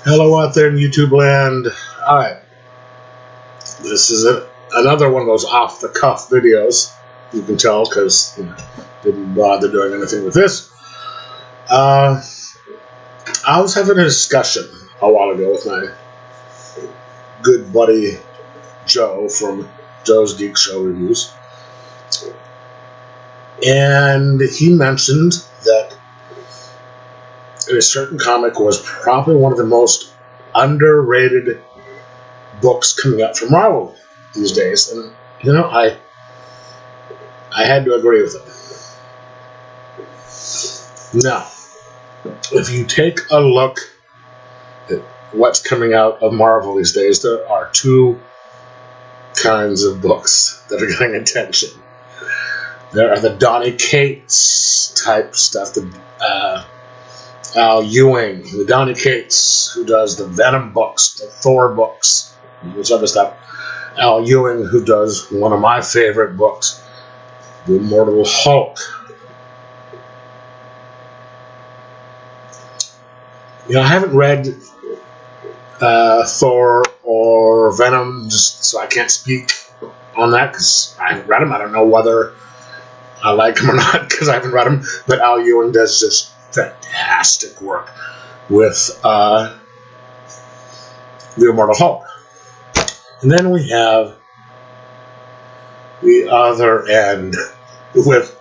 Hello out there in YouTube land. Alright, this is another one of those off-the-cuff videos. You can tell because didn't bother doing anything with this. I was having a discussion a while ago with my good buddy Joe from Joe's Geek Show Reviews. And he mentioned that a certain comic was probably one of the most underrated books coming out from Marvel these days, and I had to agree with him. Now, if you take a look at what's coming out of Marvel these days, there are two kinds of books that are getting attention. There are the Donny Cates type stuff, the Al Ewing, the Donny Cates, who does the Venom books, the Thor books, this other stuff. Al Ewing, who does one of my favorite books, The Immortal Hulk. I haven't read Thor or Venom, just so I can't speak on that because I haven't read them. I don't know whether I like them or not because I haven't read them. But Al Ewing does just fantastic work with The Immortal Hulk. And then we have the other end with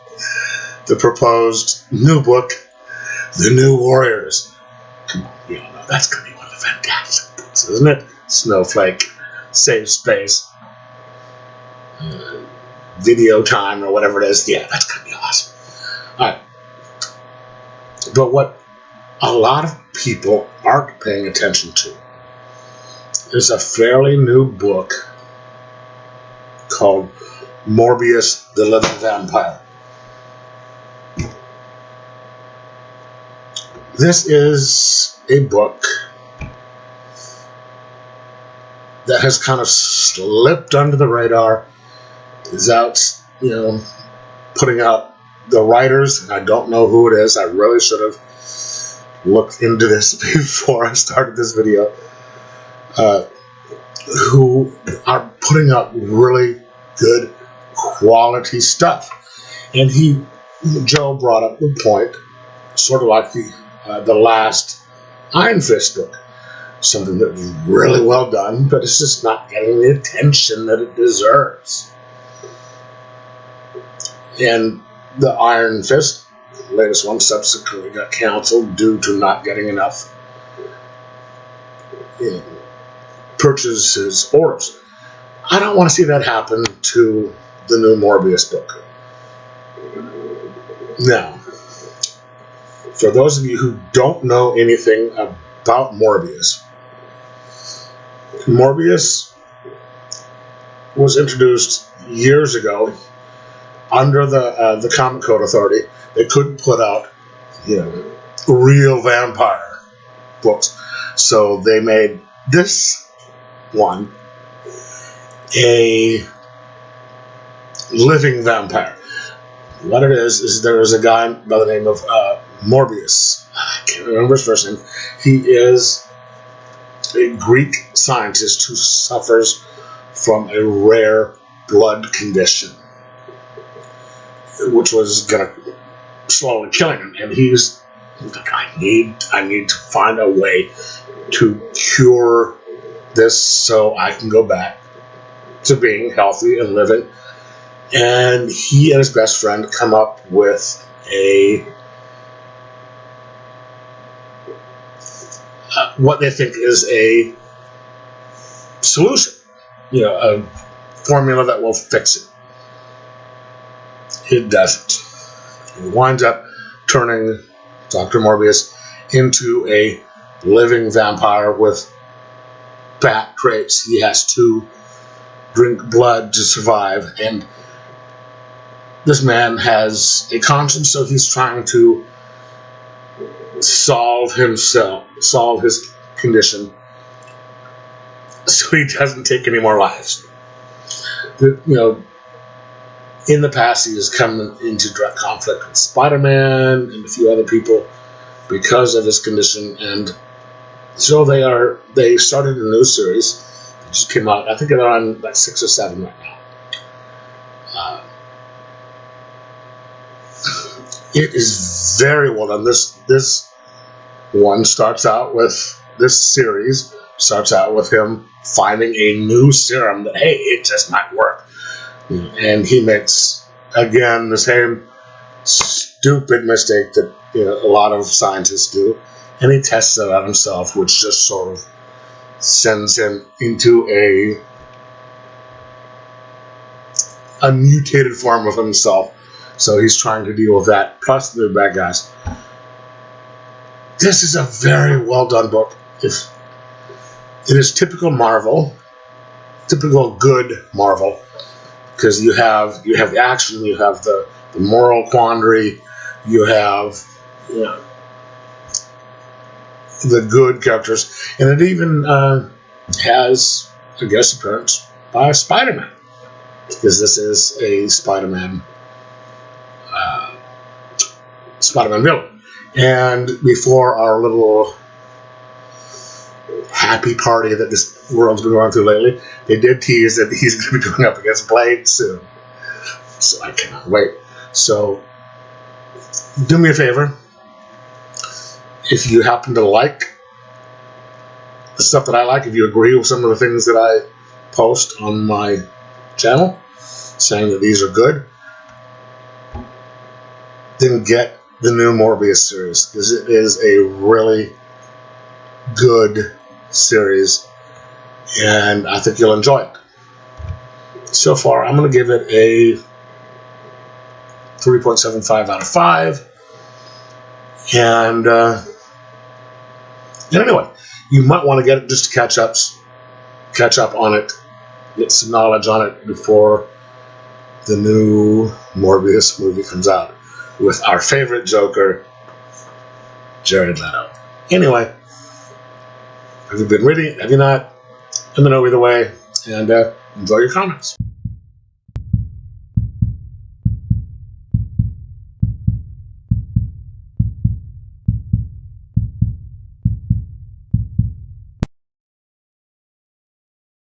the proposed new book, The New Warriors. Come on, we all know that's going to be one of the fantastic books, isn't it? Snowflake, Save Space, Video Time, or whatever it is. Yeah, that's going to be awesome. All right. But what a lot of people aren't paying attention to is a fairly new book called Morbius, the Living Vampire. This is a book that has kind of slipped under the radar, is out, putting out the writers, and I don't know who it is. I really should have looked into this before I started this video. Who are putting out really good quality stuff. And Joe brought up the point, sort of like the last Iron Fist book. Something that was really well done, but it's just not getting the attention that it deserves. And the Iron Fist, the latest one, subsequently got canceled due to not getting enough purchases orders. I don't want to see that happen to the new Morbius book. Now, for those of you who don't know anything about Morbius, Morbius was introduced years ago under the Comic Code Authority. They couldn't put out, real vampire books, so they made this one a living vampire. What it is there is a guy by the name of Morbius. I can't remember his first name. He is a Greek scientist who suffers from a rare blood condition, which was going to slowly killing him. And he's like, I need to find a way to cure this so I can go back to being healthy and living. And he and his best friend come up with what they think is a solution, a formula that will fix it. It doesn't. It winds up turning Dr. Morbius into a living vampire with bad traits. He has to drink blood to survive, and this man has a conscience, so he's trying to solve his condition, so he doesn't take any more lives. In the past, he has come into direct conflict with Spider-Man and a few other people because of his condition, and So they started a new series that just came out. I think they're on like 6 or 7 right now. It is very well done. This one starts out with this series starts out with him finding a new serum that, hey, it just might work. And he makes again the same stupid mistake that a lot of scientists do, and he tests it on himself, which just sort of sends him into a mutated form of himself. So he's trying to deal with that, plus the bad guys. This is a very well done book. It is typical Marvel, typical good Marvel, because you have the action, you have the moral quandary, you have the good characters, and it even has a guest appearance by Spider-Man, because this is a Spider-Man villain. And before our little happy party that this world's been going through lately, they did tease that he's going to be going up against Blade soon. So I cannot wait. So do me a favor. If you happen to like the stuff that I like, if you agree with some of the things that I post on my channel, saying that these are good, then get the new Morbius series, because it is a really good series, and I think you'll enjoy it. So far, I'm going to give it a 3.75 out of 5. And anyway, you might want to get it just to catch up on it, get some knowledge on it before the new Morbius movie comes out with our favorite Joker, Jared Leto. Anyway, have you been reading? Have you not? Let me know either way, and enjoy your comments.